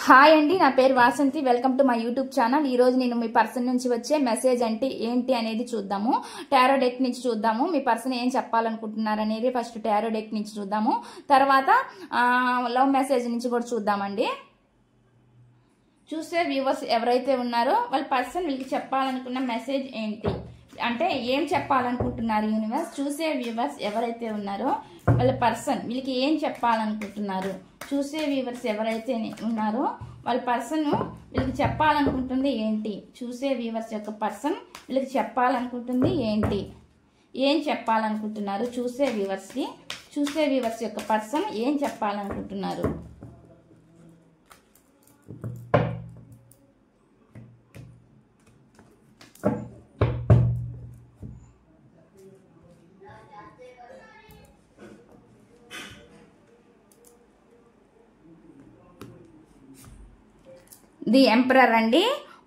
Hi అండి, నా పేరు Vasanthi. Welcome to my YouTube channel. ఈ రోజు నేను మీ పర్సన్ నుంచి వచ్చే మెసేజ్ అంటే ఏంటి అనేది చూద్దాము. టారో డెక్ నుంచి చూద్దాము. మీ పర్సన్ ఏం చెప్పాలనుకుంటున్నారు అనేది ఫస్ట్ టారో డెక్ నుంచి చూద్దాము. తర్వాత లవ్ మెసేజ్ నుంచి కూడా చూద్దామండి. చూసే వ్యూవర్స్ ఎవరైతే ఉన్నారో వాళ్ళ పర్సన్ వీళ్ళకి చెప్పాలనుకున్న మెసేజ్ ఏంటి అంటే ఏం చెప్పాలనుకుంటున్నారు యూనివర్స్. చూసే వ్యూవర్స్ ఎవరైతే ఉన్నారో వాళ్ళ పర్సన్ వీళ్ళకి ఏం చెప్పాలనుకుంటున్నారు. చూసే వ్యూవర్స్ ఎవరైతే ఉన్నారో వాళ్ళ పర్సన్ వీళ్ళకి చెప్పాలనుకుంటుంది ఏంటి. చూసే వ్యూవర్స్ యొక్క పర్సన్ వీళ్ళకి చెప్పాలనుకుంటుంది ఏంటి, ఏం చెప్పాలనుకుంటున్నారు. చూసే వ్యూవర్స్కి చూసే వ్యూవర్స్ యొక్క పర్సన్ ఏం చెప్పాలనుకుంటున్నారు. ది ఎంపరర్ అండి.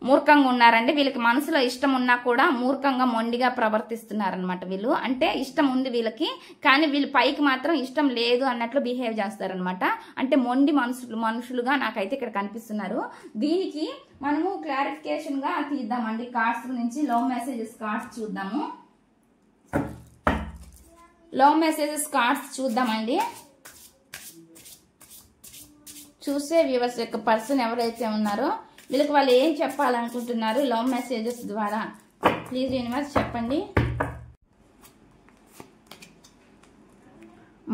మూర్ఖంగా ఉన్నారండి. వీళ్ళకి మనసులో ఇష్టం ఉన్నా కూడా మూర్ఖంగా మొండిగా ప్రవర్తిస్తున్నారనమాట. వీళ్ళు అంటే ఇష్టం ఉంది వీళ్ళకి, కానీ వీళ్ళు పైకి మాత్రం ఇష్టం లేదు అన్నట్లు బిహేవ్ చేస్తారనమాట. అంటే మొండి మనుషులుగా నాకైతే ఇక్కడ కనిపిస్తున్నారు. దీనికి మనము క్లారిఫికేషన్ గా తీద్దామండి. కార్డ్స్ నుంచి లవ్ మెసేజెస్ కార్డ్స్ చూద్దాము. లవ్ మెసేజెస్ కార్డ్స్ చూద్దామండి. చూసే వ్యూవర్స్ యొక్క పర్సన్ ఎవరైతే ఉన్నారో వీళ్ళకి వాళ్ళు ఏం చెప్పాలనుకుంటున్నారు లవ్ మెసేజెస్ ద్వారా. ప్లీజ్ యూనివర్స్ చెప్పండి.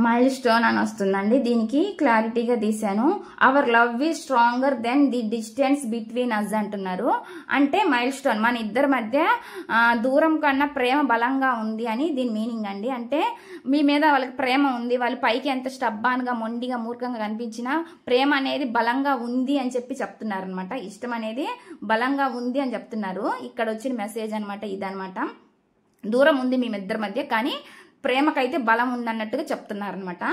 మైల్ స్టోన్ అని వస్తుందండి. దీనికి క్లారిటీగా తీసాను. Our love is stronger than the distance between us అంటున్నారు. అంటే మైల్ స్టోన్ మన ఇద్దరి మధ్య దూరం కన్నా ప్రేమ బలంగా ఉంది అని దీని మీనింగ్ అండి. అంటే మీ మీద వాళ్ళకి ప్రేమ ఉంది. వాళ్ళు పైకి ఎంత స్టబ్బాన్గా మొండిగా మూర్ఖంగా కనిపించినా ప్రేమ అనేది బలంగా ఉంది అని చెప్పి చెప్తున్నారు అనమాట. ఇష్టం అనేది బలంగా ఉంది అని చెప్తున్నారు. ఇక్కడ వచ్చిన మెసేజ్ అనమాట ఇదనమాట. దూరం ఉంది మీ ఇద్దరి మధ్య, కానీ ప్రేమకైతే బలం ఉందన్నట్టుగా చెప్తున్నారనమాట.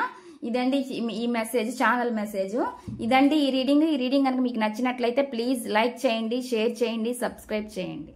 ఇదండి ఈ మెసేజ్, ఛానల్ మెసేజ్ ఇదండి. ఈ రీడింగ్ కనుక మీకు నచ్చినట్లయితే ప్లీజ్ లైక్ చేయండి, షేర్ చేయండి, సబ్స్క్రైబ్ చేయండి.